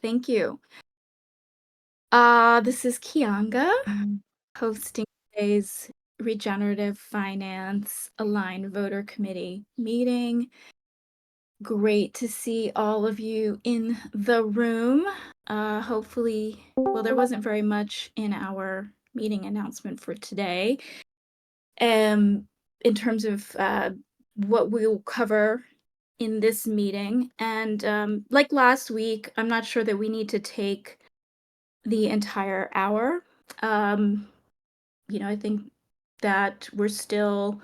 Thank you. This is Kianga hosting today's Regenerative Finance Aligned Voter Committee meeting. Great to see all of you in the room. Hopefully, well, there wasn't very much in our meeting announcement for today. In terms of what we'll cover in this meeting. And like last week, I'm not sure that we need to take the entire hour. I think that we're still,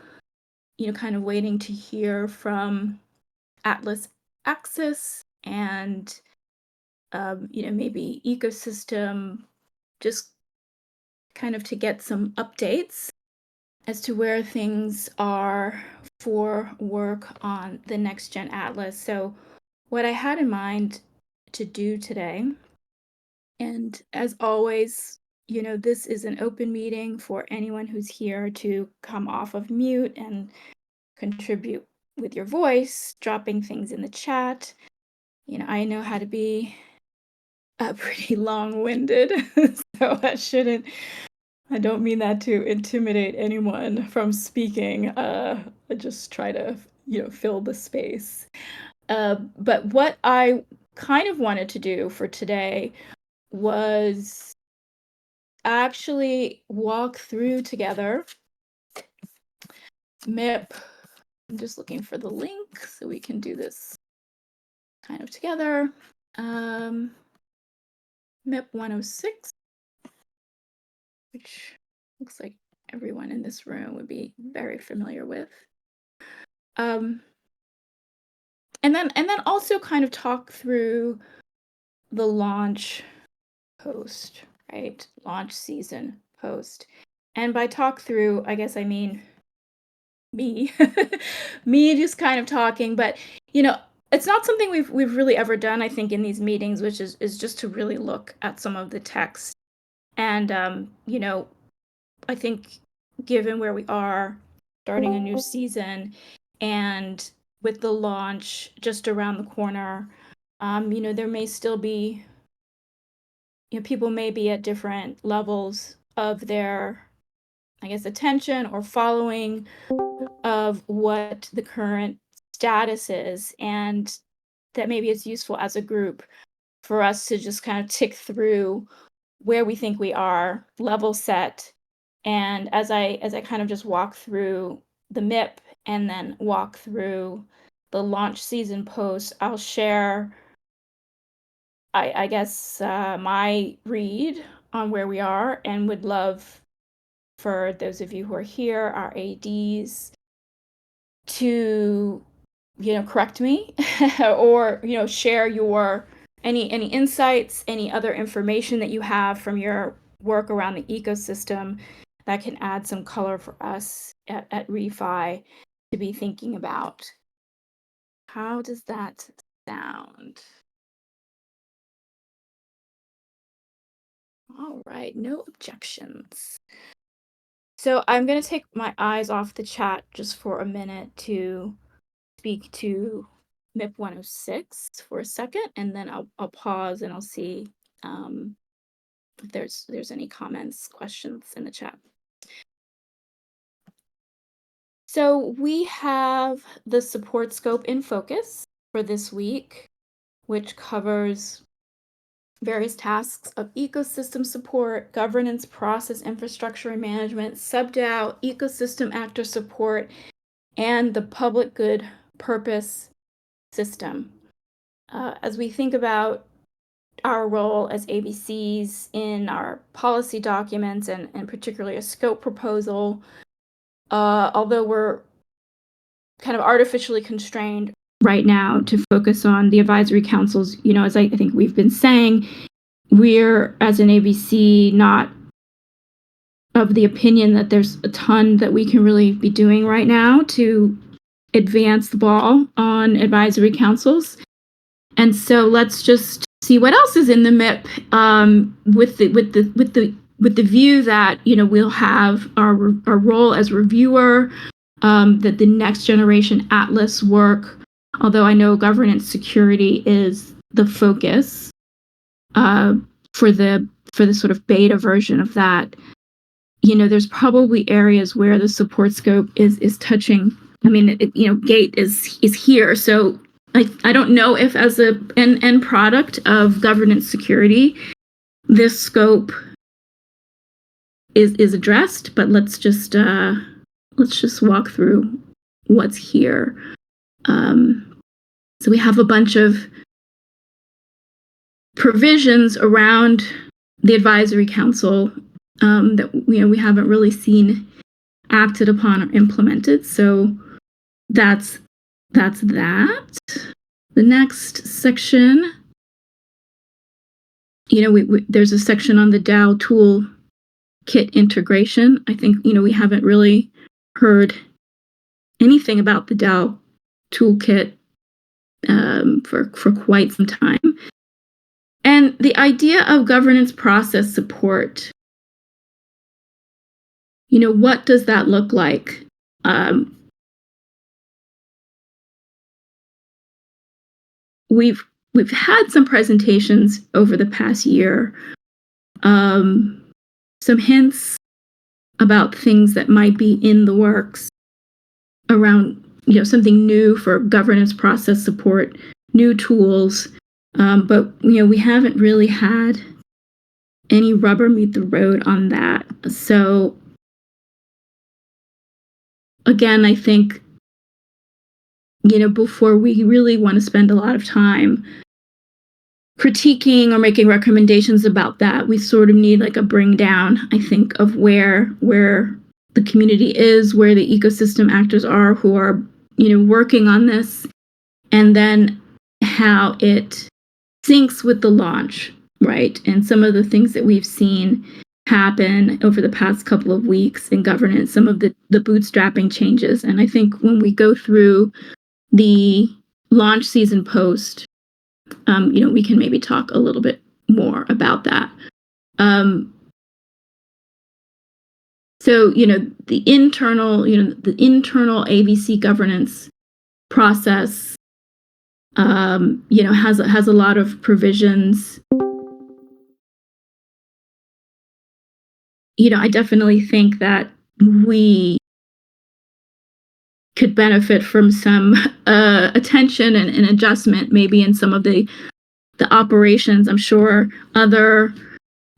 kind of waiting to hear from Atlas Axis and, maybe ecosystem, just kind of to get some updates as to where things are for work on the next gen Atlas. So what I had in mind to do today, and as always, this is an open meeting for anyone who's here to come off of mute and contribute with your voice, dropping things in the chat. I know how to be pretty long-winded, so I don't mean that to intimidate anyone from speaking. I just try to, fill the space. But what I kind of wanted to do for today was actually walk through together MIP. I'm just looking for the link so we can do this kind of together. MIP 106, which looks like everyone in this room would be very familiar with. And then also kind of talk through the launch post, right? Launch season post. And by talk through, I guess I mean me. Me just kind of talking, but it's not something we've really ever done, I think, in these meetings, which is just to really look at some of the text. And I think given where we are, starting a new season, and with the launch just around the corner, there may still be, people may be at different levels of their, I guess, attention or following of what the current status is, and that maybe it's useful as a group for us to just kind of tick through where we think we are, level set. And as I kind of just walk through the MIP and then walk through the launch season post, I'll share, I guess, my read on where we are, and would love for those of you who are here, our ADs, to correct me or share your any insights, any other information that you have from your work around the ecosystem that can add some color for us at Refi to be thinking about. How does that sound? All right, no objections. So I'm going to take my eyes off the chat just for a minute to speak to MIP 106 for a second, and then I'll pause and I'll see if there's any comments, questions in the chat. So we have the support scope in focus for this week, which covers various tasks of ecosystem support, governance, process, infrastructure, and management, sub-DAO, ecosystem actor support, and the public good purpose system. As we think about our role as AVCs in our policy documents, and particularly a scope proposal, although we're kind of artificially constrained right now to focus on the advisory councils, as I think we've been saying, we're, as an AVC, not of the opinion that there's a ton that we can really be doing right now to advance the ball on advisory councils. And so let's just see what else is in the MIP, with the view that we'll have our role as reviewer, that the next generation Atlas work, although I know governance security is the focus, for the sort of beta version of that, there's probably areas where the support scope is touching. I mean, Gate is here, so I don't know if as an end product of governance security, this scope is addressed. But let's just walk through what's here. So we have a bunch of provisions around the advisory council that we haven't really seen acted upon or implemented. So that's that. The next section, there's a section on the DAO tool kit integration. I think we haven't really heard anything about the DAO toolkit for quite some time. And the idea of governance process support, what does that look like? We've had some presentations over the past year, some hints about things that might be in the works around, something new for governance process support, new tools. But we haven't really had any rubber meet the road on that. So again, I think before we really want to spend a lot of time critiquing or making recommendations about that, we sort of need like a bring down, I think, of where the community is, where the ecosystem actors are who are working on this, and then how it syncs with the launch, right? And some of the things that we've seen happen over the past couple of weeks in governance, some of the bootstrapping changes. And I think when we go through the launch season post, we can maybe talk a little bit more about that. So, the internal AVC governance process, has a lot of provisions. I definitely think that we could benefit from some attention and adjustment, maybe in some of the operations. I'm sure other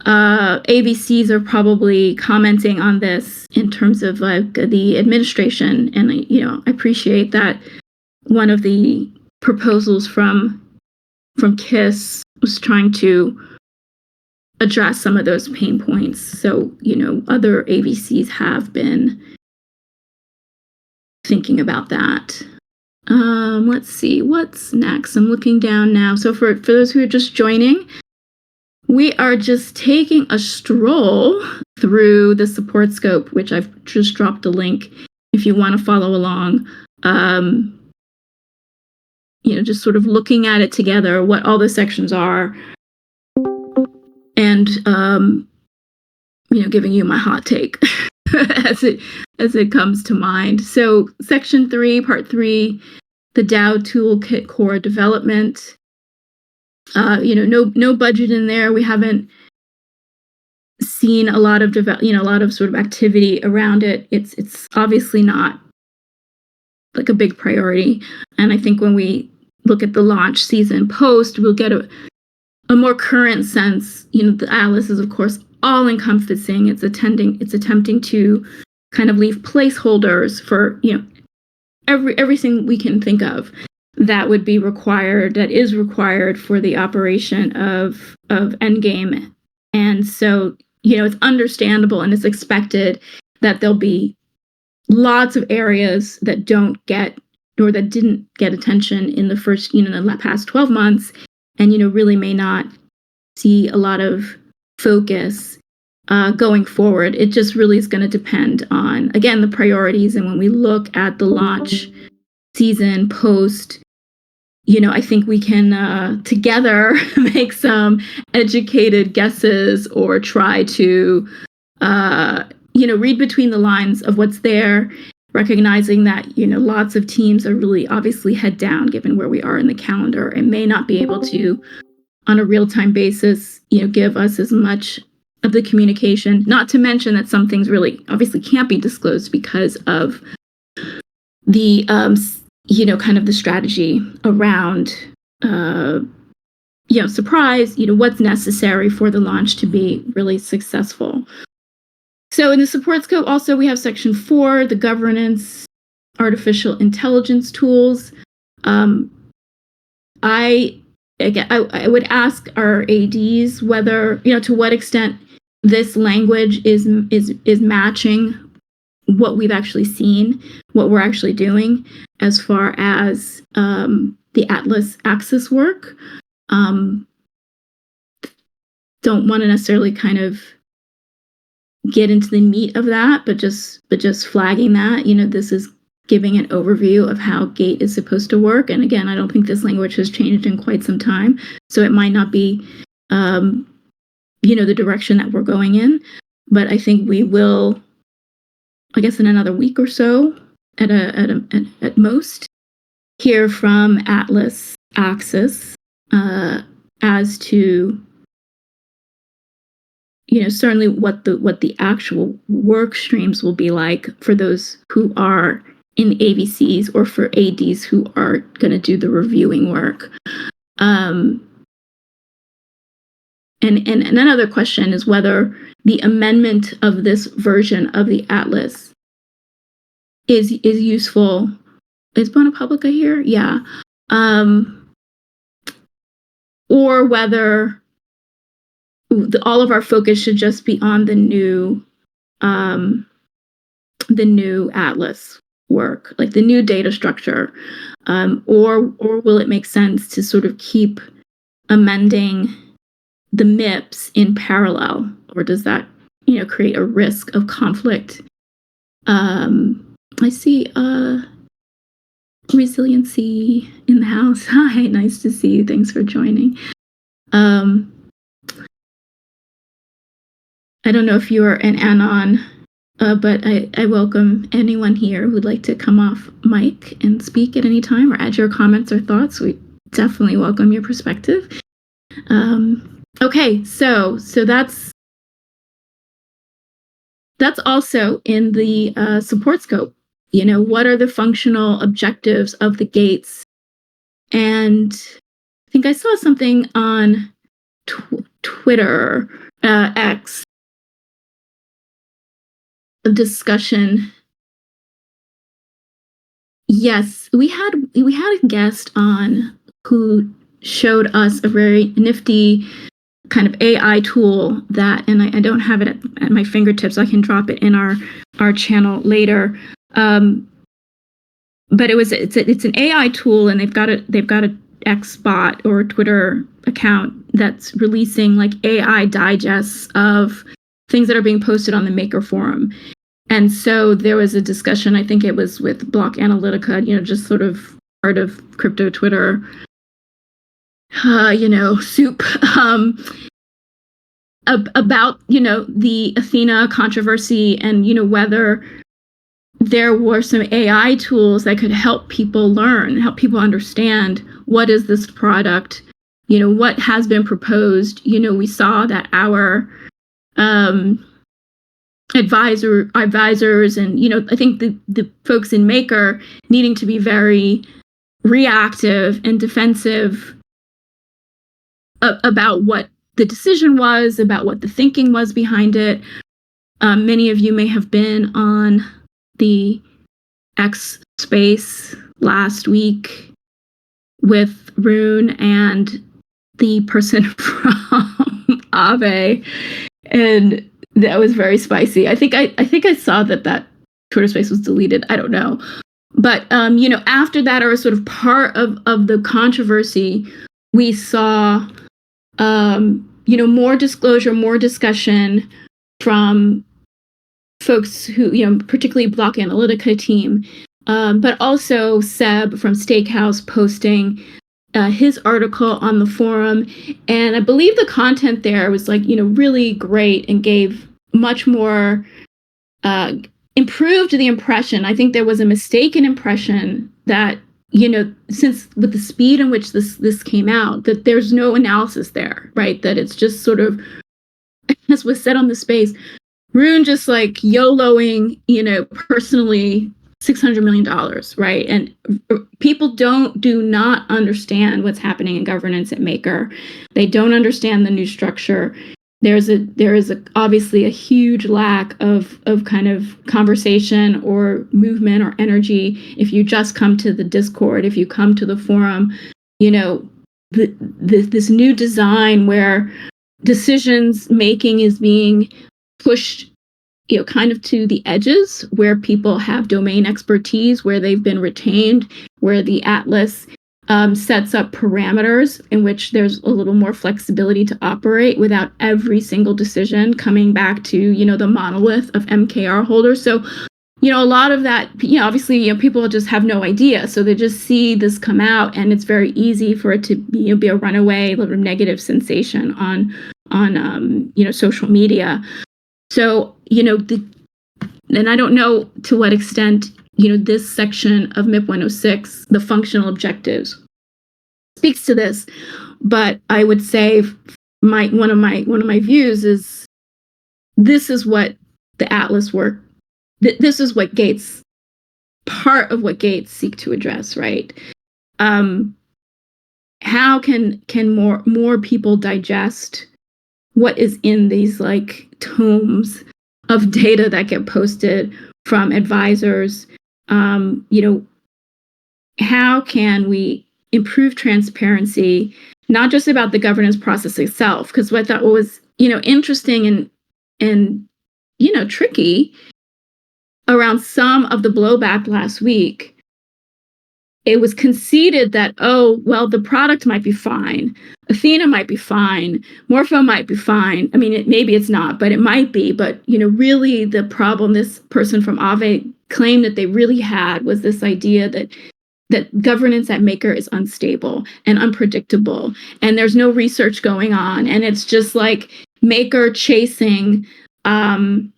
AVCs are probably commenting on this in terms of like the administration, and I appreciate that one of the proposals from KISS was trying to address some of those pain points. So other AVCs have been thinking about that. Let's see what's next. I'm looking down now. So for those who are just joining, we are just taking a stroll through the support scope, which I've just dropped a link if you want to follow along. Just sort of looking at it together, what all the sections are, and giving you my hot take as it comes to mind. So section 3, part 3, the DAO toolkit core development. No budget in there. We haven't seen a lot of a lot of sort of activity around it. It's obviously not like a big priority. And I think when we look at the launch season post, we'll get a more current sense. The Atlas is of course all encompassing. It's attempting to kind of leave placeholders for everything we can think of that would be required, that is required for the operation of Endgame. And so, it's understandable and it's expected that there'll be lots of areas that don't get or that didn't get attention in the first, the past 12 months, and, really may not see a lot of focus going forward. It just really is going to depend on, again, the priorities. And when we look at the launch season post, I think we can together make some educated guesses or try to, read between the lines of what's there, recognizing that, lots of teams are really obviously head down given where we are in the calendar and may not be able to on a real-time basis, give us as much of the communication, not to mention that some things really obviously can't be disclosed because of the, kind of the strategy around, surprise, what's necessary for the launch to be really successful. So in the support scope, also we have section 4, the governance, artificial intelligence tools. I would ask our ADs whether, to what extent this language is matching what we've actually seen, what we're actually doing as far as the Atlas Axis work. Don't want to necessarily kind of get into the meat of that, but just flagging that, this is giving an overview of how GATE is supposed to work. And again, I don't think this language has changed in quite some time, so it might not be, the direction that we're going in. But I think we will, I guess, in another week or so, at most, hear from Atlas Axis as to, certainly what the actual work streams will be like for those who are in AVCs or for ADs who are going to do the reviewing work. And another question is whether the amendment of this version of the Atlas is useful. Is Bona Publica here? Yeah. Or whether all of our focus should just be on the new Atlas work, like the new data structure, or will it make sense to sort of keep amending the MIPS in parallel, or does that create a risk of conflict? I see Resiliency in the house. Hi, nice to see you. Thanks for joining. I don't know if you are an anon, but I welcome anyone here who'd like to come off mic and speak at any time or add your comments or thoughts. We definitely welcome your perspective. Okay, so that's also in the support scope. What are the functional objectives of the gates? And I think I saw something on Twitter, X, a discussion. Yes, we had a guest on who showed us a very nifty kind of AI tool that, and I don't have it at my fingertips. I can drop it in our channel later. But it's an AI tool, and they've got a X bot or Twitter account that's releasing like AI digests of things that are being posted on the Maker Forum. And so there was a discussion, I think it was with Block Analytica, just sort of part of crypto Twitter, soup, about, the Athena controversy and, whether there were some AI tools that could help people learn, help people understand what is this product, what has been proposed. We saw that our advisors and, I think the folks in Maker needing to be very reactive and defensive about what the decision was, about what the thinking was behind it. Many of you may have been on the X space last week with Rune and the person from Aave, and that was very spicy. I think I saw that Twitter space was deleted. I don't know, but after that, or sort of part of the controversy, we saw more disclosure, more discussion from folks who, particularly Block Analytica team, but also Seb from Steakhouse posting his article on the forum. And I believe the content there was really great and gave much more, improved the impression. I think there was a mistaken impression that since with the speed in which this came out, that there's no analysis there, right? That it's just sort of, as was said on the space, Rune just like YOLOing, personally $600 million, right? And people do not understand what's happening in governance at Maker. They don't understand the new structure. There is obviously a huge lack of kind of conversation or movement or energy. If you just come to the Discord, if you come to the forum, this new design where decisions making is being pushed kind of to the edges where people have domain expertise, where they've been retained, where the Atlas sets up parameters in which there's a little more flexibility to operate without every single decision coming back to, the monolith of MKR holders. So, a lot of that, obviously, people just have no idea. So they just see this come out, and it's very easy for it to be a runaway little negative sensation on social media. So, and I don't know to what extent, this section of MIP 106, the functional objectives, speaks to this, but I would say one of my views is this is what the Atlas work, this is what part of what Gates seek to address, right? How can more people digest what is in these like tomes of data that get posted from advisors? How can we improve transparency, not just about the governance process itself? Because what I thought was, interesting and tricky around some of the blowback last week, it was conceded that, the product might be fine. Athena might be fine. Morpho might be fine. I mean, maybe it's not, but it might be. But, really the problem this person from Aave claimed that they really had was this idea that governance at Maker is unstable and unpredictable. And there's no research going on. And it's just like Maker chasing, kind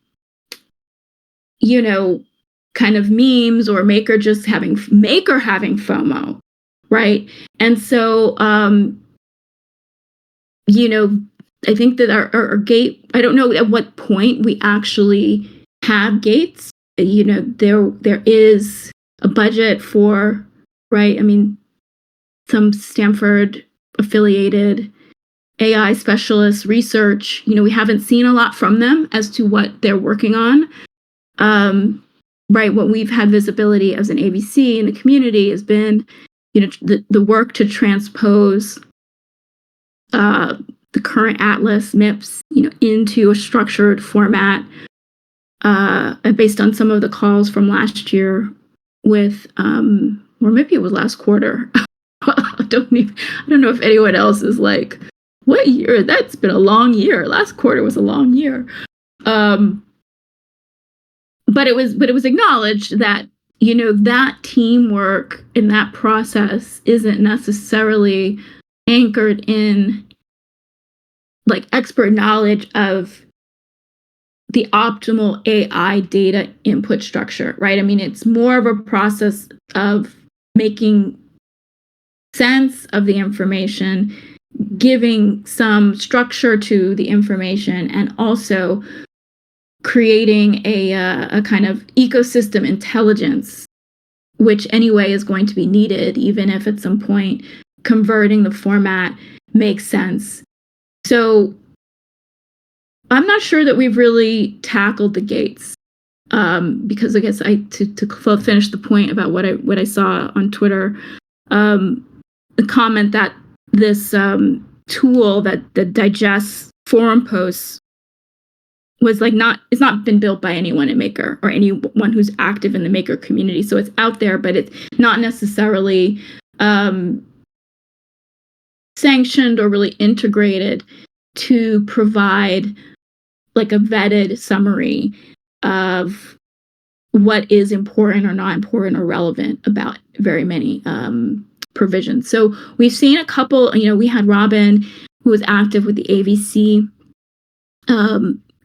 of memes, or Maker having FOMO, right? And so, I think that our gate, I don't know at what point we actually have gates. There is a budget for, right? I mean, some Stanford affiliated AI specialists research, we haven't seen a lot from them as to what they're working on. Right, what we've had visibility as an AVC in the community has been, the work to transpose the current Atlas MIPS, into a structured format, based on some of the calls from last year with, or maybe it was last quarter. I don't know if anyone else is like, what year? That's been a long year. Last quarter was a long year. But it was acknowledged that, that teamwork in that process isn't necessarily anchored in like expert knowledge of the optimal AI data input structure, right? I mean, it's more of a process of making sense of the information, giving some structure to the information, and also creating a kind of ecosystem intelligence, which anyway is going to be needed, even if at some point converting the format makes sense. So I'm not sure that we've really tackled the gates, because I guess to finish the point about what I saw on Twitter, the comment that this tool that digests forum posts was like it's not been built by anyone at Maker or anyone who's active in the Maker community. So it's out there, but it's not necessarily sanctioned or really integrated to provide like a vetted summary of what is important or not important or relevant about very many provisions. So we've seen a couple, we had Robin, who was active with the AVC,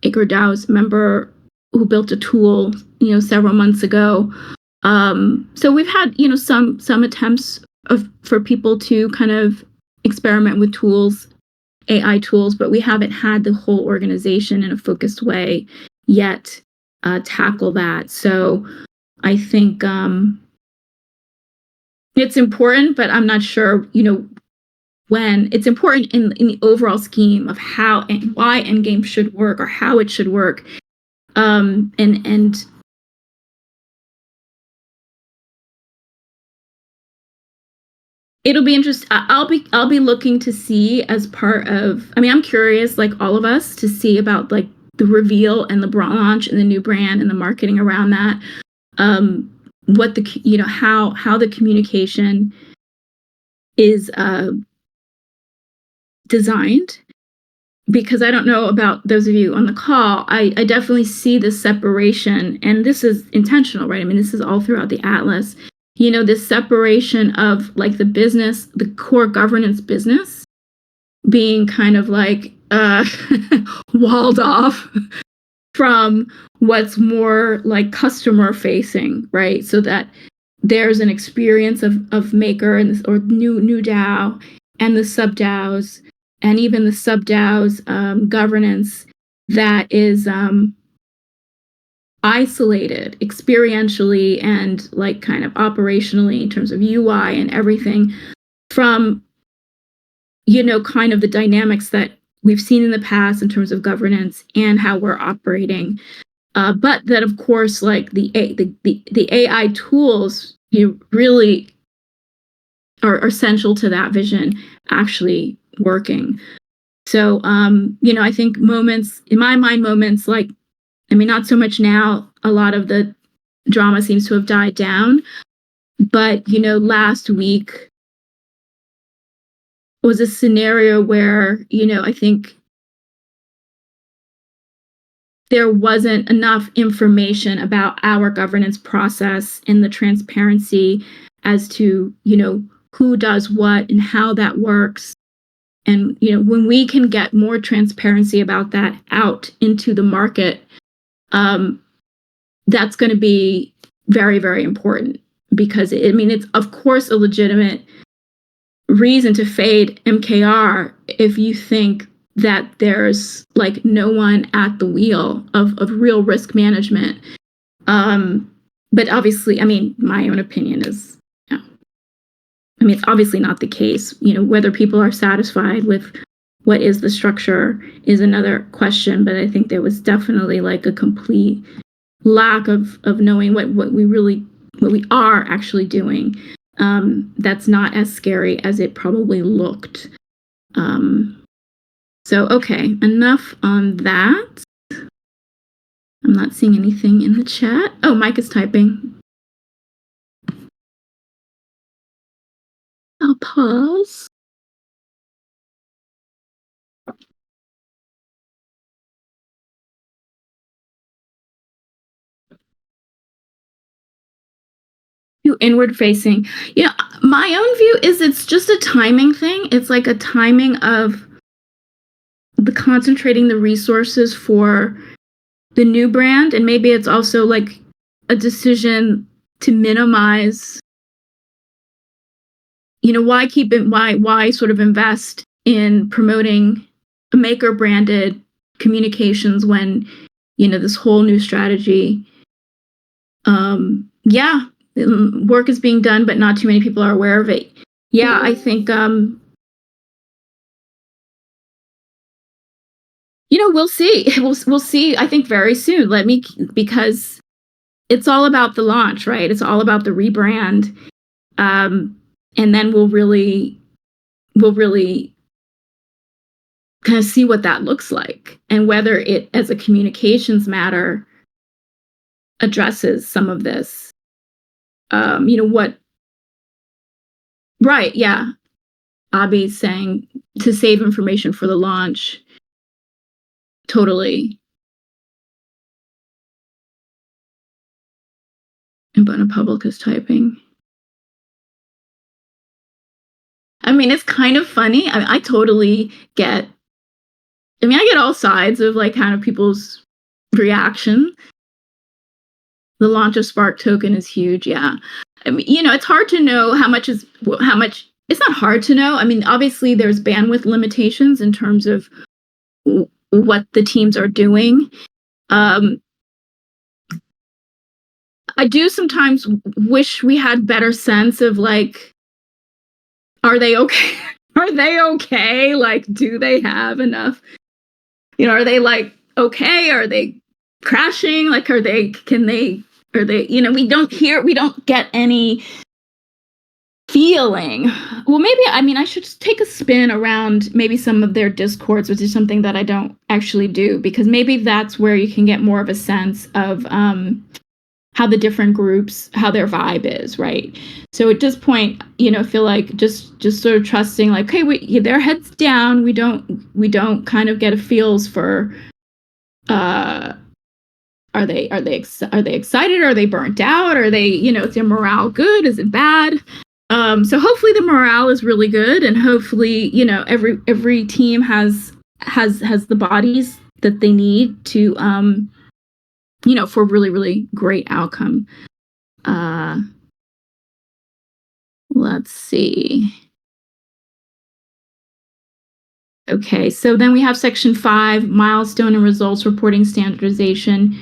MakerDAO's member, who built a tool, several months ago, So we've had, some attempts for people to kind of experiment with tools, AI tools, but we haven't had the whole organization in a focused way yet tackle that. So I think it's important, but I'm not sure, when it's important in the overall scheme of how and why Endgame should work or how it should work. And it'll be interesting. I'll be looking to see as part of. I mean, I'm curious, like all of us, to see about like the reveal and the launch and the new brand and the marketing around that. What the how the communication is designed, because I don't know about those of you on the call. I definitely see this separation, and this is intentional, right? I mean, this is all throughout the atlas. This separation of like the business, the core governance business, being kind of like walled off from what's more like customer facing, right? So that there's an experience of Maker and or new DAO and the sub DAOs, and even the sub DAOs governance that is isolated experientially and like kind of operationally in terms of UI and everything from kind of the dynamics that we've seen in the past in terms of governance and how we're operating. But that, of course, like the AI tools, really are essential to that vision actually working. So, I think moments in my mind, like, I mean, not so much now. A lot of the drama seems to have died down. But, last week was a scenario where, I think there wasn't enough information about our governance process and the transparency as to, who does what and how that works. And, when we can get more transparency about that out into the market, that's going to be very, very important, because it's of course a legitimate reason to fade MKR if you think that there's like no one at the wheel of real risk management. But obviously, I mean, my own opinion is, it's obviously not the case. Whether people are satisfied with what is the structure is another question. But I think there was definitely like a complete lack of knowing what we are actually doing. That's not as scary as it probably looked. So, okay, enough on that. I'm not seeing anything in the chat. Oh, Mike is typing. I'll pause. Inward facing. My own view is it's just a timing thing. It's like a timing of the concentrating the resources for the new brand, and maybe it's also like a decision to minimize, why sort of invest in promoting a Maker branded communications when this whole new strategy, work is being done, but not too many people are aware of it. I think we'll see. We'll see. I think very soon. Because it's all about the launch, right? It's all about the rebrand, and then we'll really kind of see what that looks like, and whether it, as a communications matter, addresses some of this. What? Right? Yeah. Abby's saying to save information for the launch. Totally. And Public is typing. I mean, it's kind of funny. I totally get. I get all sides of like kind of people's reaction. The launch of Spark token is huge. Yeah. I mean, it's hard to know how much. It's not hard to know. I mean, obviously there's bandwidth limitations in terms of what the teams are doing. I do sometimes wish we had better sense of like, are they okay? Are they okay? Like, do they have enough? Are they like okay? Are they crashing? Like, are they? We don't get any feeling. Well, maybe, I mean, I should take a spin around maybe some of their discords, which is something that I don't actually do, because maybe that's where you can get more of a sense of how the different groups, how their vibe is, right? So at this point, feel like just sort of trusting, like, hey, their heads down. We don't kind of get a feels for, are they excited? Are they burnt out? Are they, is their morale good? Is it bad? So hopefully the morale is really good, and hopefully, every team has the bodies that they need to, for really, really great outcome. Let's see. Okay, so then we have section 5, milestone and results reporting standardization.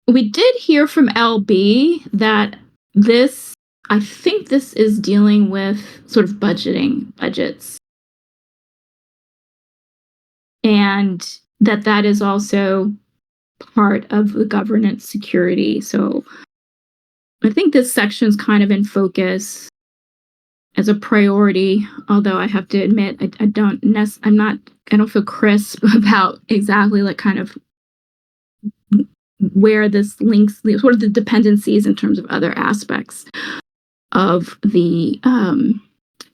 We did hear from LB that I think this is dealing with sort of budgets. And that is also part of the governance security. So I think this section is kind of in focus as a priority, although I have to admit, I don't feel crisp about exactly like kind of where this links, what are the dependencies in terms of other aspects of the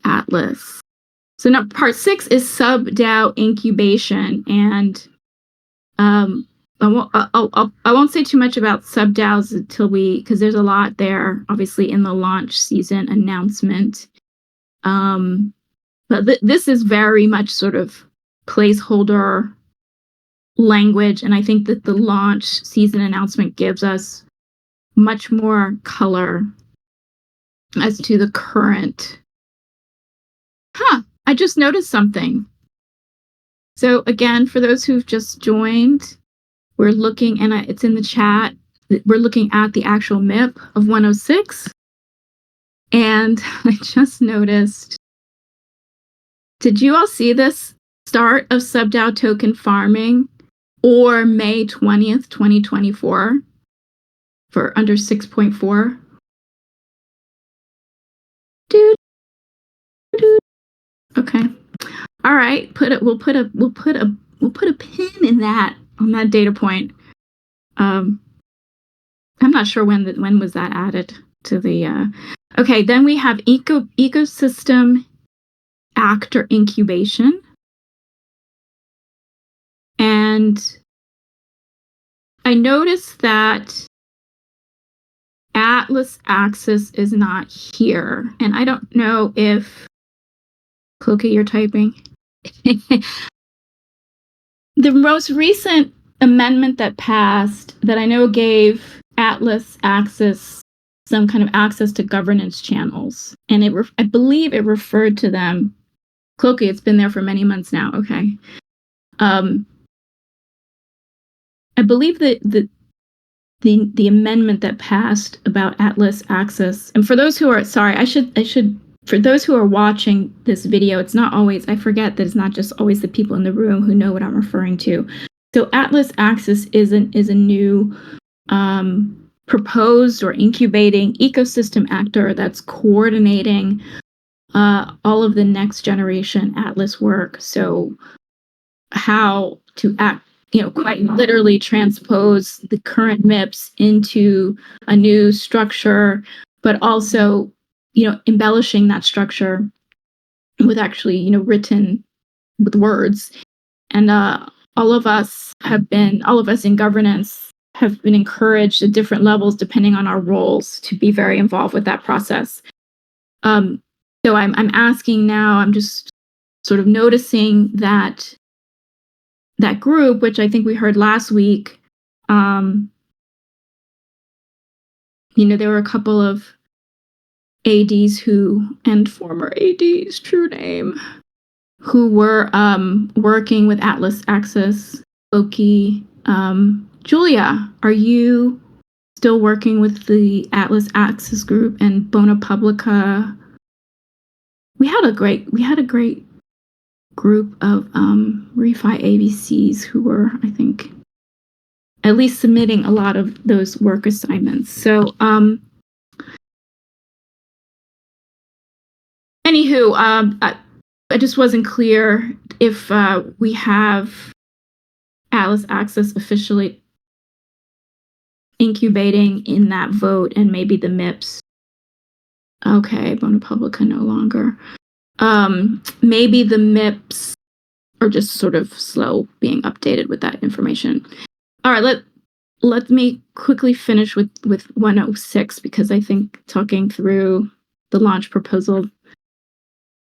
Atlas. So now part 6 is sub-DAO incubation, and I won't say too much about sub-DAOs because there's a lot there, obviously, in the launch season announcement. But this is very much sort of placeholder language, and I think that the launch season announcement gives us much more color as to the current. I just noticed something. So again, for those who've just joined, we're looking, and it's in the chat, we're looking at the actual MIP of 106. And I just noticed, did you all see this start of sub-DAO token farming or May 20th, 2024 for under 6.4? Dude. Okay. All right. We'll put a pin in that, on that data point. I'm not sure when was that added to the okay, then we have ecosystem actor incubation. And I noticed that Atlas Axis is not here. And I don't know if Cloaky, you're typing. The most recent amendment that passed that I know gave Atlas Axis some kind of access to governance channels. And I believe it referred to them. Cloaky, it's been there for many months now. Okay. I believe that the amendment that passed about Atlas Access, and for those who are, sorry, I should for those who are watching this video, it's not always, I forget that it's not just always the people in the room who know what I'm referring to. So Atlas Access is a new proposed or incubating ecosystem actor that's coordinating all of the next generation Atlas work. So how to act, quite literally transpose the current MIPS into a new structure, but also, embellishing that structure with actually, written with words. And all of us in governance have been encouraged at different levels, depending on our roles, to be very involved with that process. So I'm asking now, I'm just sort of noticing that that group, which I think we heard last week, there were a couple of ADs and former ADs, true name, who were working with Atlas Access, Loki. Julia, are you still working with the Atlas Access group and Bona Publica? We had a great group of refi AVCs who were, I think, at least submitting a lot of those work assignments. So anywho, I just wasn't clear if we have Atlas Access officially incubating in that vote, and maybe the MIPS. Okay, Bona Publica no longer. Maybe the MIPS are just sort of slow being updated with that information. All right, let me quickly finish with 106, because I think talking through the launch proposal,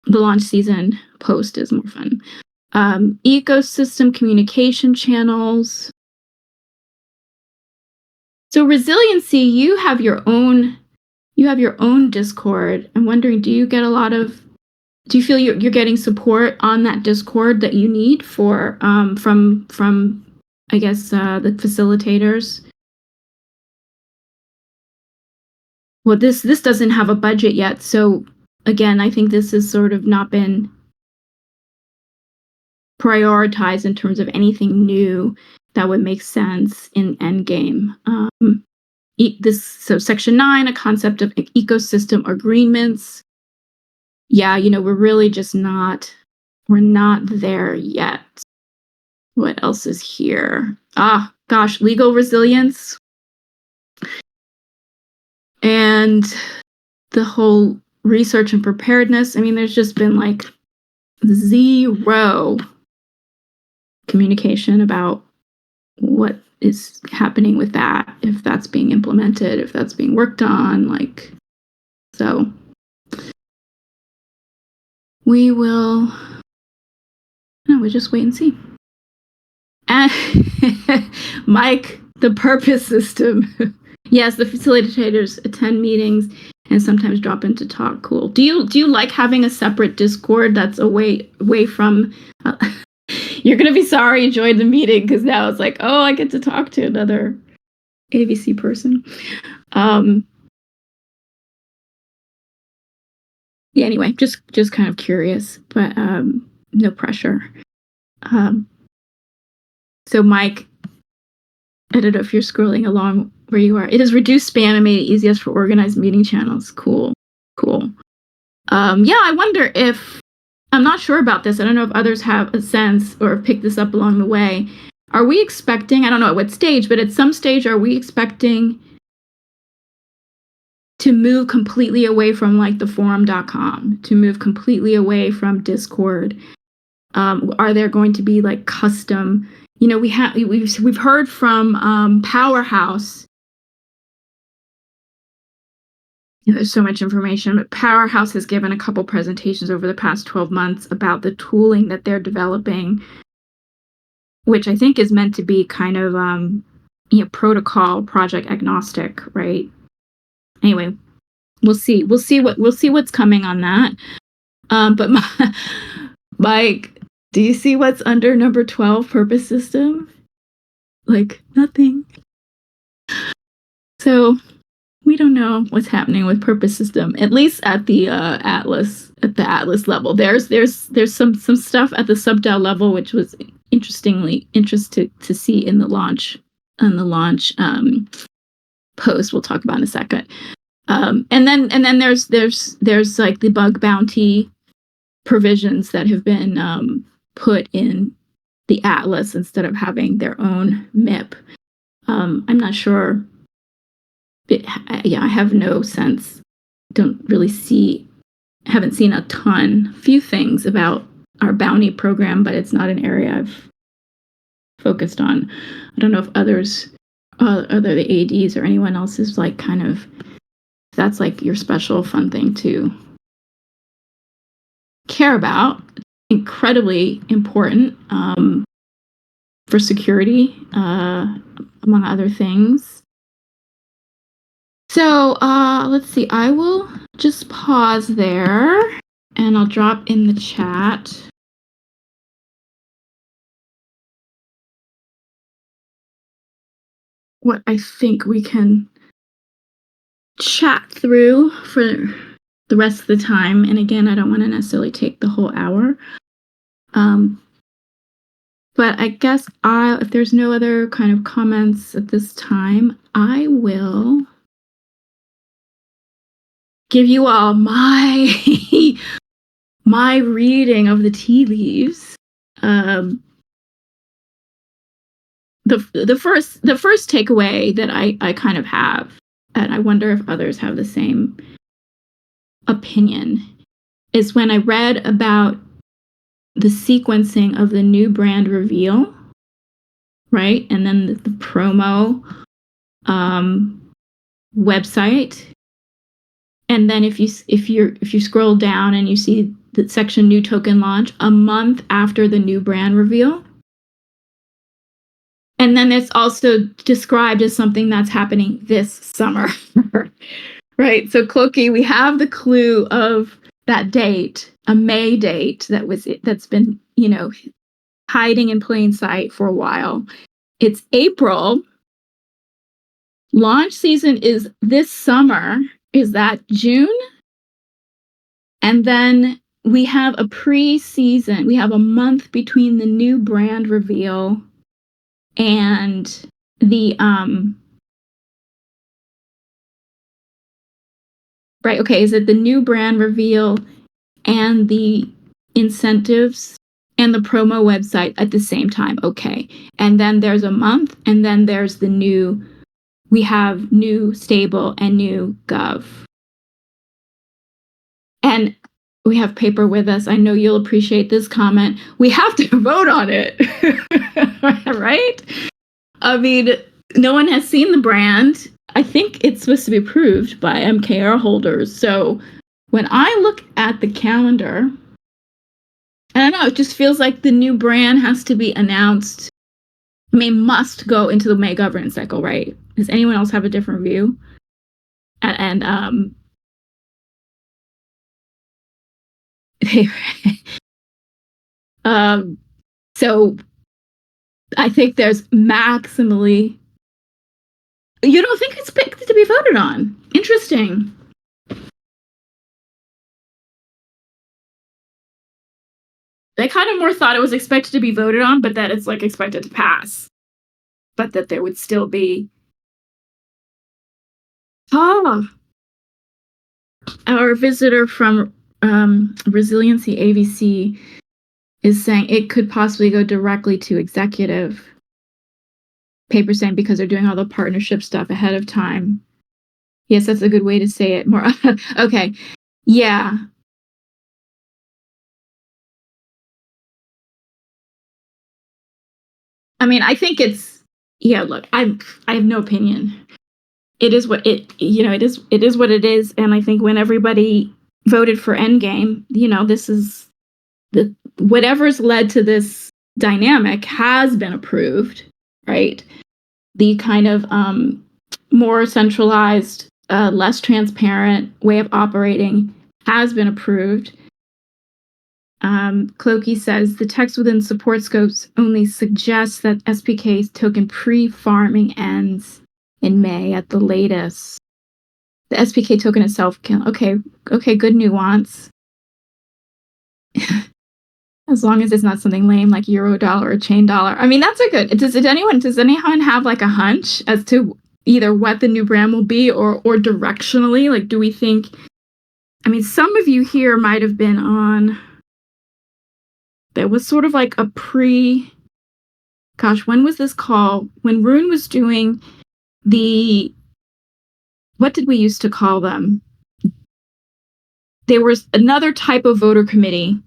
the launch season post is more fun. Ecosystem communication channels. So resiliency, you have your own Discord. I'm wondering, do you feel you're getting support on that Discord that you need for from I guess the facilitators? Well, this doesn't have a budget yet, so again, I think this has sort of not been prioritized in terms of anything new that would make sense in Endgame. So Section 9, a concept of ecosystem agreements. Yeah, we're really just we're not there yet. What else is here? Gosh, legal resilience. And the whole research and preparedness. I mean, there's just been like zero communication about what is happening with that, if that's being implemented, if that's being worked on, so we just wait and see. And Mike, the purpose system. Yes, the facilitators attend meetings and sometimes drop in to talk. Cool. Do you like having a separate Discord that's away from you're gonna be sorry you joined the meeting, because now it's like, oh, I get to talk to another AVC person. Yeah, anyway, just kind of curious, but no pressure. So Mike, I don't know if you're scrolling along where you are. It has reduced spam and made it easiest for organized meeting channels. Cool. Yeah, I wonder if, I'm not sure about this. I don't know if others have a sense or have picked this up along the way. Are we expecting, I don't know at what stage, but at some stage, are we expecting to move completely away from like the forum.com, to move completely away from Discord? Are there going to be like custom, we've heard from Powerhouse. There's so much information, but Powerhouse has given a couple presentations over the past 12 months about the tooling that they're developing, which I think is meant to be kind of protocol project agnostic, right? Anyway, we'll see what's coming on that. But Mike, do you see what's under number 12, purpose system? Like nothing. So we don't know what's happening with purpose system, at least at the Atlas level. There's some stuff at the sub-DAO level, which was interesting to see in the launch post. We'll talk about in a second. And then there's like the bug bounty provisions that have been put in the Atlas instead of having their own MIP. I'm not sure. I have no sense. Haven't seen few things about our bounty program, but it's not an area I've focused on. I don't know if others, other the ADs or anyone else is like kind of, that's like your special fun thing to care about. Incredibly important. for security, among other things. So let's see. I will just pause there, and I'll drop in the chat what I think we can chat through for the rest of the time. And again, I don't want to necessarily take the whole hour. But I guess if there's no other kind of comments at this time, I will give you all my my reading of the tea leaves. The first takeaway that I kind of have, and I wonder if others have the same opinion, is when I read about the sequencing of the new brand reveal, right? And then the promo website. And then if you scroll down and you see the section new token launch a month after the new brand reveal. And then it's also described as something that's happening this summer. Right? So Cloaky, we have the clue of that date, a May date that's been, hiding in plain sight for a while. It's April. Launch season is this summer. Is that June? And then we have a pre-season. We have a month between the new brand reveal and the right, okay, is it the new brand reveal and the incentives and the promo website at the same time? Okay. And then there's a month, and then there's we have new stable and new gov. And we have paper with us. I know you'll appreciate this comment. We have to vote on it, right? I mean, no one has seen the brand. I think it's supposed to be approved by MKR holders. So when I look at the calendar, I don't know, it just feels like the new brand has to be announced. I mean, must go into the May governance cycle, right? Does anyone else have a different view? And so I think there's maximally. You don't think it's expected to be voted on? Interesting. I kind of more thought it was expected to be voted on, but that it's like expected to pass. But that there would still be. Our visitor from Resiliency AVC is saying it could possibly go directly to executive. Paper saying because they're doing all the partnership stuff ahead of time. Yes, that's a good way to say it. More okay. Yeah. I mean, I think it's look, I have no opinion. It is what it is what it is. And I think when everybody voted for Endgame, this is whatever's led to this dynamic has been approved, right? The kind of more centralized, less transparent way of operating has been approved. Cloaky says the text within support scopes only suggests that SPK token pre-farming ends in May at the latest. The SPK token itself can okay, good nuance. As long as it's not something lame like euro dollar or chain dollar. I mean, that's a good. Does anyone have like a hunch as to either what the new brand will be or directionally? Like, do we think? I mean, some of you here might have been on. There was sort of like a when was this call? When Rune was doing what did we used to call them? There was another type of voter committee.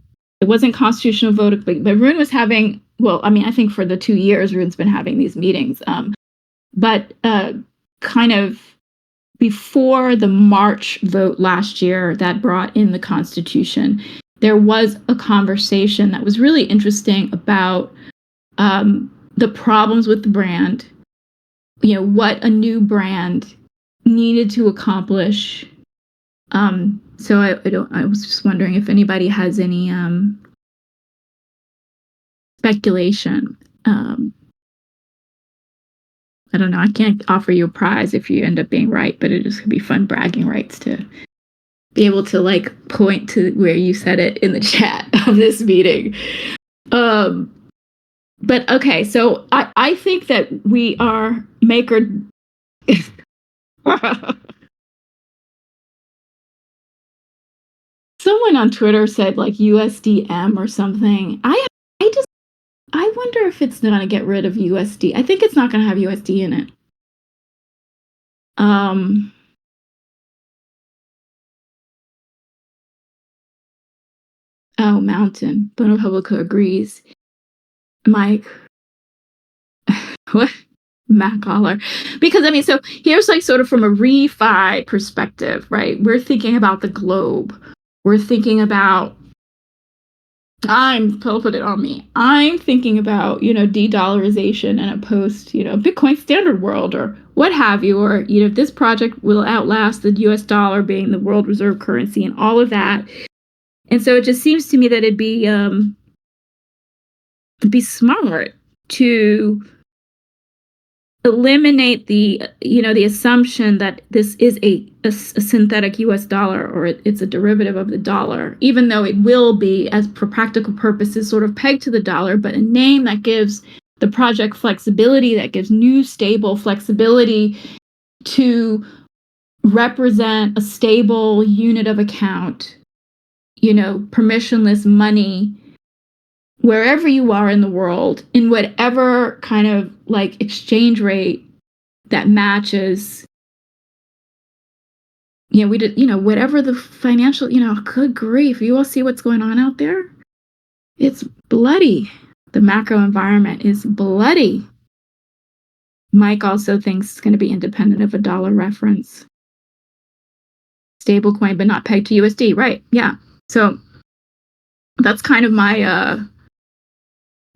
It wasn't constitutional voter, but Rune was having, well, I mean, I think for the 2 years, Rune's been having these meetings. But kind of before the March vote last year that brought in the Constitution, there was a conversation that was really interesting about the problems with the brand, what a new brand needed to accomplish. So I was just wondering if anybody has any speculation. I don't know. I can't offer you a prize if you end up being right, but it just could be fun bragging rights to be able to like point to where you said it in the chat of this meeting. But okay, so I think that we are maker. Someone on Twitter said like USDM or something. I wonder if it's going to get rid of USD. I think it's not going to have USD in it. Oh, Mountain. Bono Publica agrees. Mike. What? Matt Collar. Because I mean, so here's like sort of from a refi perspective, right? We're thinking about the globe. We're thinking about put it on me. I'm thinking about, de-dollarization in a post, Bitcoin standard world or what have you, or, this project will outlast the US dollar being the world reserve currency and all of that. And so it just seems to me that it'd be smart to eliminate the assumption that this is a synthetic US dollar or it's a derivative of the dollar, even though it will be, as for practical purposes, sort of pegged to the dollar, but a name that gives the project flexibility, that gives new stable flexibility to represent a stable unit of account, permissionless money wherever you are in the world, in whatever kind of like exchange rate that matches, whatever the financial, good grief, you all see what's going on out there? It's bloody. The macro environment is bloody. Mike also thinks it's going to be independent of a dollar reference. Stablecoin, but not pegged to USD. Right. Yeah. So that's kind of my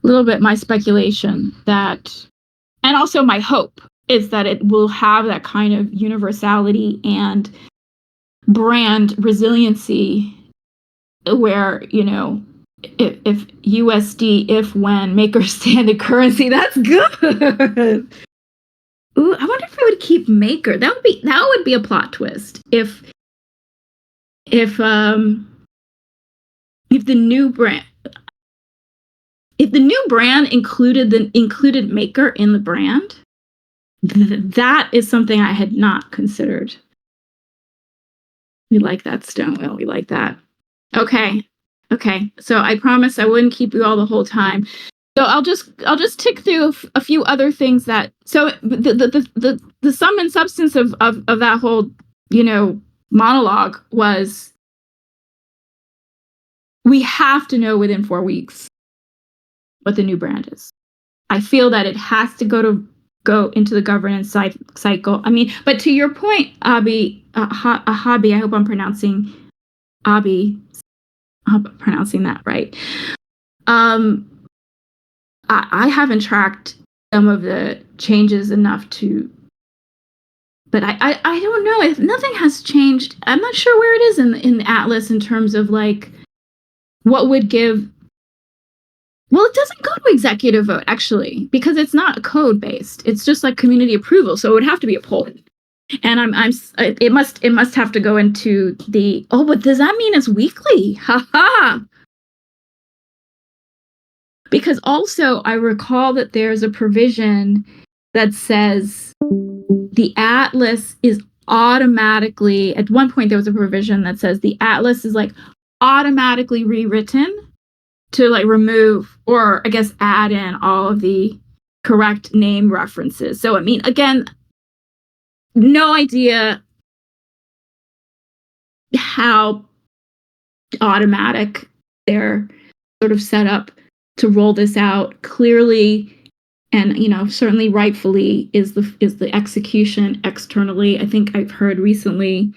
little bit my speculation that, and also my hope is that it will have that kind of universality and brand resiliency where, if USD, if when Maker standard currency, that's good. Ooh, I wonder if I would keep Maker. That would be a plot twist if the new brand included Maker in the brand. That is something I had not considered. We like that, Stonewall. We like that. Okay. So I promised I wouldn't keep you all the whole time. So I'll just tick through a few other things that. So the sum and substance of that whole monologue was we have to know within 4 weeks what the new brand is. I feel that it has to go into the governance cycle. I mean, but to your point, Abi, Hobby, I hope I'm pronouncing Abi. I hope I'm pronouncing that right. I haven't tracked some of the changes enough to, but I don't know if nothing has changed. I'm not sure where it is in the Atlas in terms of like what would give. Well, it doesn't go to executive vote actually because it's not code based. It's just like community approval, so it would have to be a poll. And it must have to go into the. Oh, but does that mean it's weekly? Ha. Because also I recall that there's a provision that says the Atlas is automatically, at one point there was a provision that says the Atlas is like automatically rewritten to like remove or I guess add in all of the correct name references. So I mean, again, no idea how automatic they're sort of set up to roll this out. Clearly, and certainly rightfully is the execution externally. I think I've heard recently,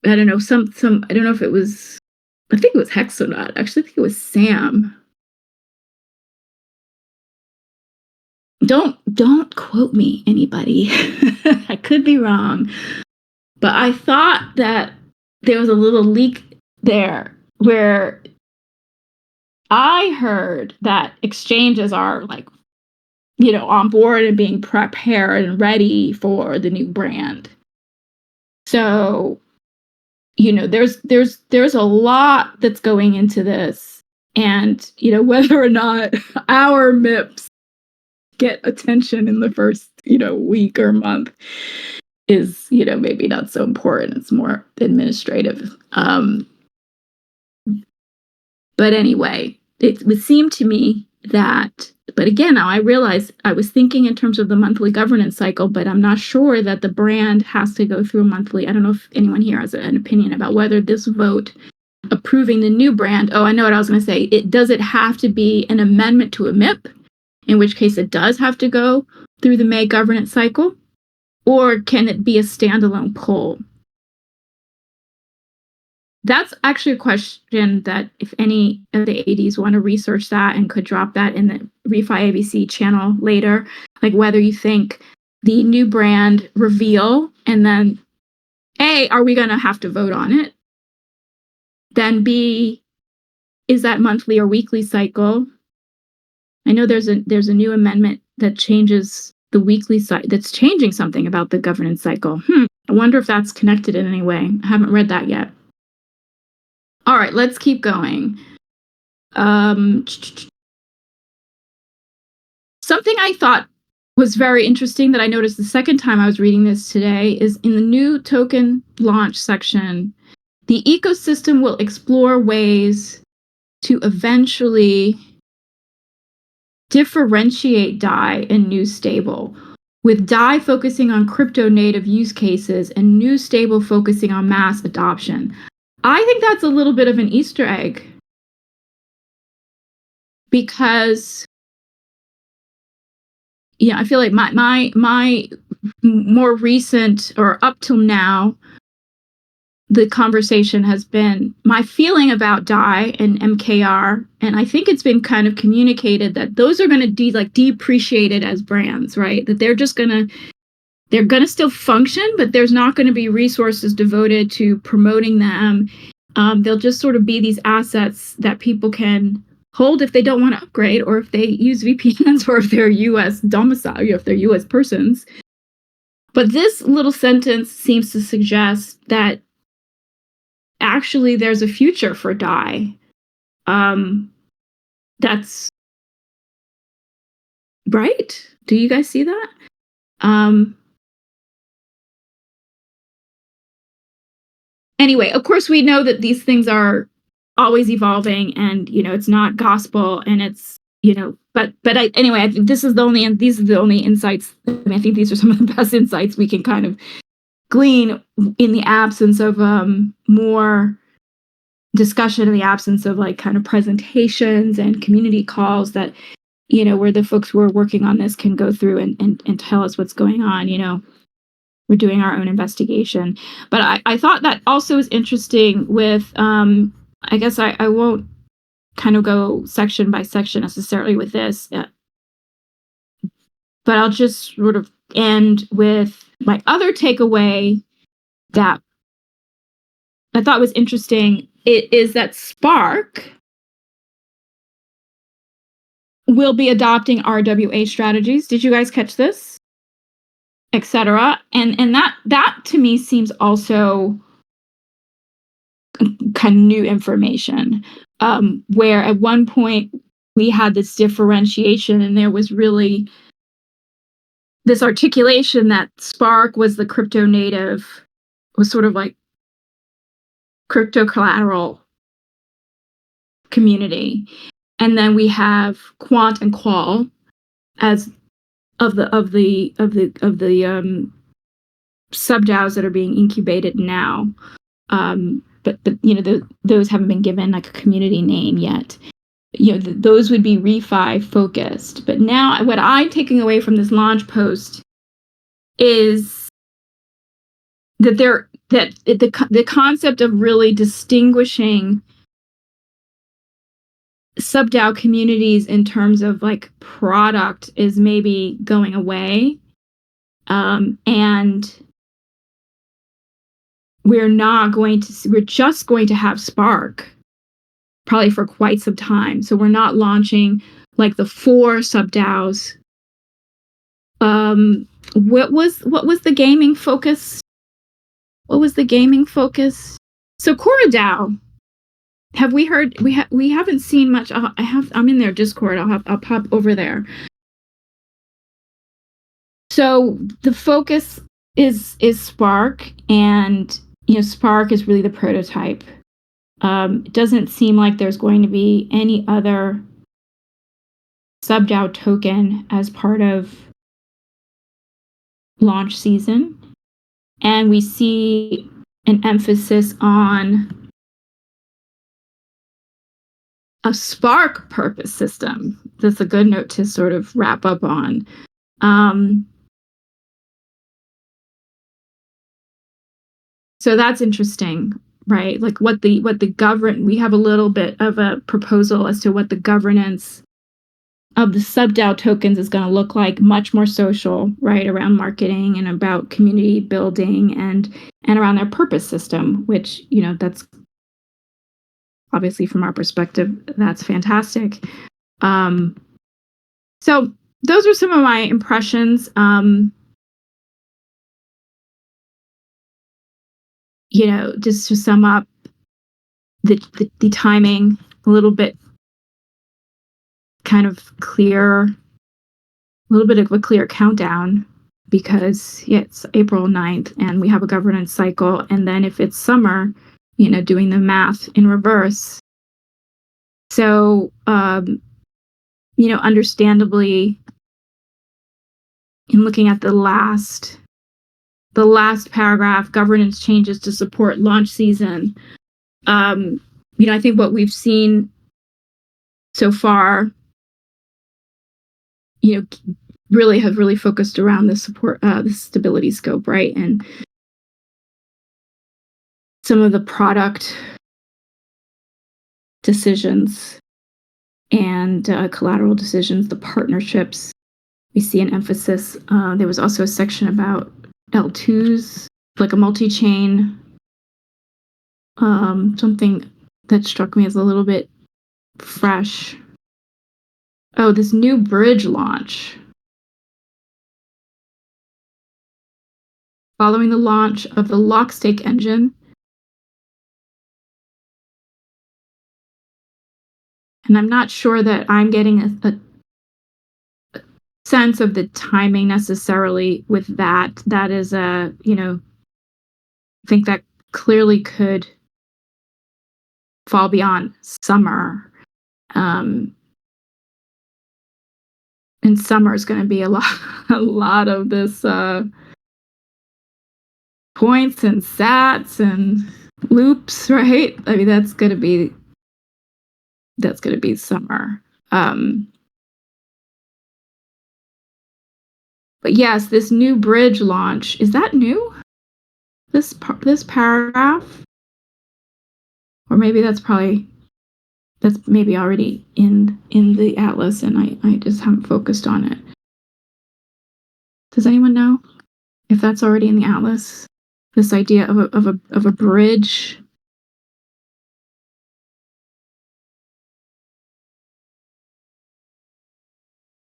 I don't know, I don't know if it was, I think it was Hexonaut. Actually, I think it was Sam. don't quote me, anybody. I could be wrong, but I thought that there was a little leak there where I heard that exchanges are like, on board and being prepared and ready for the new brand. So, there's a lot that's going into this. And, whether or not our MIPS get attention in the first, week or month is, maybe not so important. It's more administrative. But anyway, it would seem to me that, but again, now I realize I was thinking in terms of the monthly governance cycle, but I'm not sure that the brand has to go through a monthly. I don't know if anyone here has an opinion about whether this vote approving the new brand. Oh, I know what I was going to say. Does it have to be an amendment to a MIP, in which case it does have to go through the May governance cycle, or can it be a standalone poll? That's actually a question that if any of the ADs want to research that and could drop that in the Refi AVC channel later, like whether you think the new brand reveal and then A, are we going to have to vote on it? Then B, is that monthly or weekly cycle? I know there's a new amendment that changes the weekly cycle, that's changing something about the governance cycle. I wonder if that's connected in any way. I haven't read that yet. All right, let's keep going. Something I thought was very interesting that I noticed the second time I was reading this today is in the new token launch section, the ecosystem will explore ways to eventually differentiate DAI and new stable, with DAI focusing on crypto native use cases and new stable focusing on mass adoption. I think that's a little bit of an Easter egg, because I feel like my more recent, or up till now, the conversation has been my feeling about DAI and MKR, and I think it's been kind of communicated that those are going to depreciated as brands, right? That they're going to still function, but there's not going to be resources devoted to promoting them. They'll just sort of be these assets that people can hold if they don't want to upgrade, or if they use VPNs, or if they're US domicile, if they're US persons. But this little sentence seems to suggest that actually there's a future for DAI. That's right. Do you guys see that? Anyway, of course, we know that these things are always evolving, and it's not gospel, and it's but anyway, I think these are the only insights. I think these are some of the best insights we can kind of glean in the absence of more discussion, in the absence of like kind of presentations and community calls that where the folks who are working on this can go through and tell us what's going on. We're doing our own investigation. But I thought that also is interesting with, I guess I won't kind of go section by section necessarily with this, but I'll just sort of end with my other takeaway that I thought was interesting. It is that Spark will be adopting RWA strategies. Did you guys catch this? Etc. And that to me seems also kind of new information, where at one point we had this differentiation, and there was really this articulation that Spark was the crypto native, was sort of like crypto collateral community, and then we have Quant and Qual as of the sub-DAOs that are being incubated now. But those haven't been given like a community name yet. Those would be refi focused. But now what I'm taking away from this launch post is that the concept of really distinguishing sub-DAO communities in terms of like product is maybe going away. And we're just going to have Spark probably for quite some time. So we're not launching like the 4 sub-DAOs. What was the gaming focus? What was the gaming focus? So CoreDAO. Have we heard? We haven't seen much. I'm in their Discord. I'll pop over there. So the focus is Spark, and Spark is really the prototype. It doesn't seem like there's going to be any other sub-DAO token as part of launch season, and we see an emphasis on a Spark purpose system. That's a good note to sort of wrap up on. So that's interesting, right? Like what the we have a little bit of a proposal as to what the governance of the sub-DAO tokens is going to look like, much more social, right, around marketing and about community building and around their purpose system, which, that's obviously from our perspective, that's fantastic. So those are some of my impressions. Just to sum up the timing, a little bit kind of clear, a little bit of a clear countdown, because it's April 9th and we have a governance cycle. And then if it's summer, doing the math in reverse. So, understandably, in looking at the last paragraph, governance changes to support launch season. I think what we've seen so far, really have focused around the support, the stability scope, right? And some of the product decisions and collateral decisions, the partnerships, we see an emphasis. There was also a section about L2s, like a multi-chain, something that struck me as a little bit fresh. Oh, this new bridge launch. Following the launch of the Lockstake engine, and I'm not sure that I'm getting a sense of the timing necessarily with that. That is I think that clearly could fall beyond summer. And summer is going to be a lot of this points and sats and loops, right? I mean, that's going to be summer. But yes, this new bridge launch, is that new? This paragraph? Or maybe that's maybe already in the atlas and I just haven't focused on it. Does anyone know if that's already in the atlas? This idea of a bridge.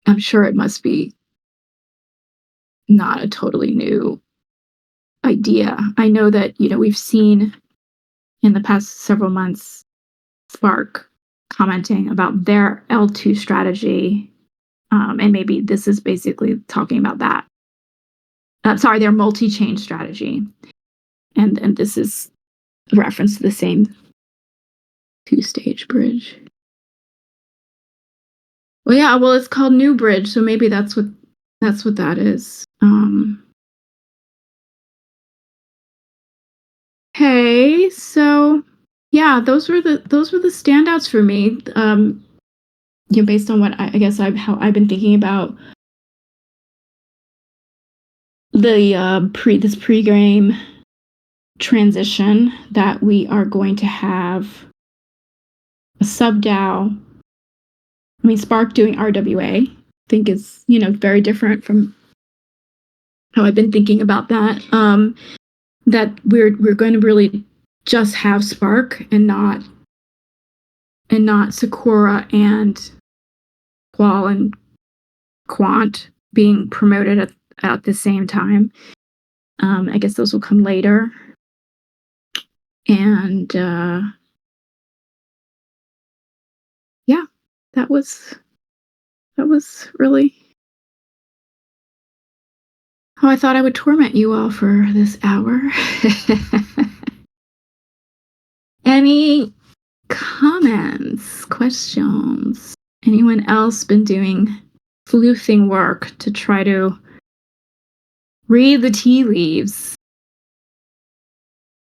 I'm sure it must be not a totally new idea. I know that, we've seen in the past several months Spark commenting about their L2 strategy. And maybe this is basically talking about that. Their multi-chain strategy. And this is a reference to the same 2-stage bridge. Well, yeah, it's called New Bridge, so maybe that's what that is. Okay, so yeah, those were the standouts for me. Based on what I guess how I've been thinking about the this pre-game transition, that we are going to have a sub-DAO I mean, Spark doing RWA, I think is, very different from how I've been thinking about that. That we're going to really just have Spark and not Sakura and Qual and Quant being promoted at the same time. I guess those will come later. And yeah, that was really how I thought I would torment you all for this hour. Any comments, questions? Anyone else been doing sleuthing work to try to read the tea leaves?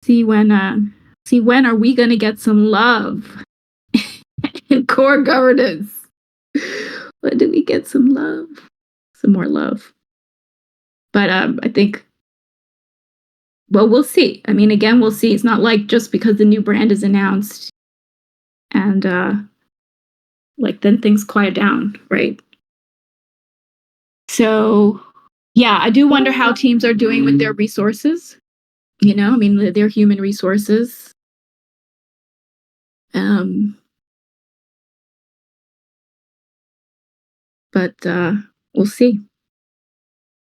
See when are we gonna get some love in core governance? When do we get some love? Some more love. But I think, well, we'll see. I mean, again, we'll see. It's not like just because the new brand is announced and then things quiet down, right? So yeah, I do wonder how teams are doing with their resources. I mean, their human resources. But we'll see.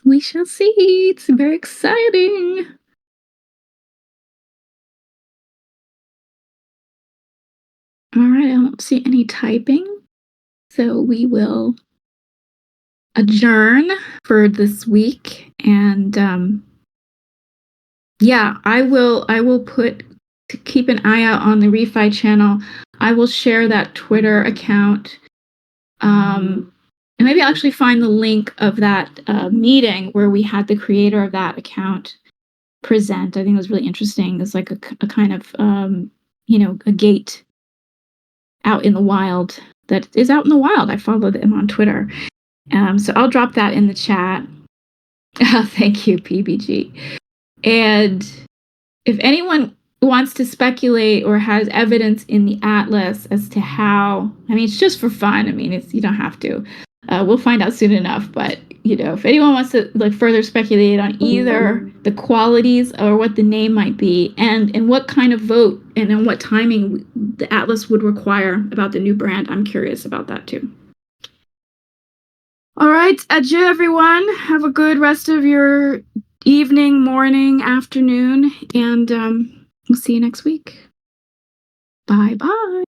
We shall see. It's very exciting. All right, I don't see any typing. So we will adjourn for this week. And yeah, I will to keep an eye out on the Refi channel. I will share that Twitter account. And maybe I'll actually find the link of that meeting where we had the creator of that account present. I think it was really interesting. It's like a kind of, a gate out in the wild that is out in the wild. I followed him on Twitter. So I'll drop that in the chat. Thank you, PBG. And if anyone wants to speculate or has evidence in the atlas as to how, I mean, it's just for fun. I mean, you don't have to. We'll find out soon enough. But if anyone wants to further speculate on either the qualities or what the name might be, and what kind of vote and in what timing the atlas would require about the new brand, I'm curious about that too. All right, adieu, everyone. Have a good rest of your evening, morning, afternoon, and we'll see you next week. Bye-bye.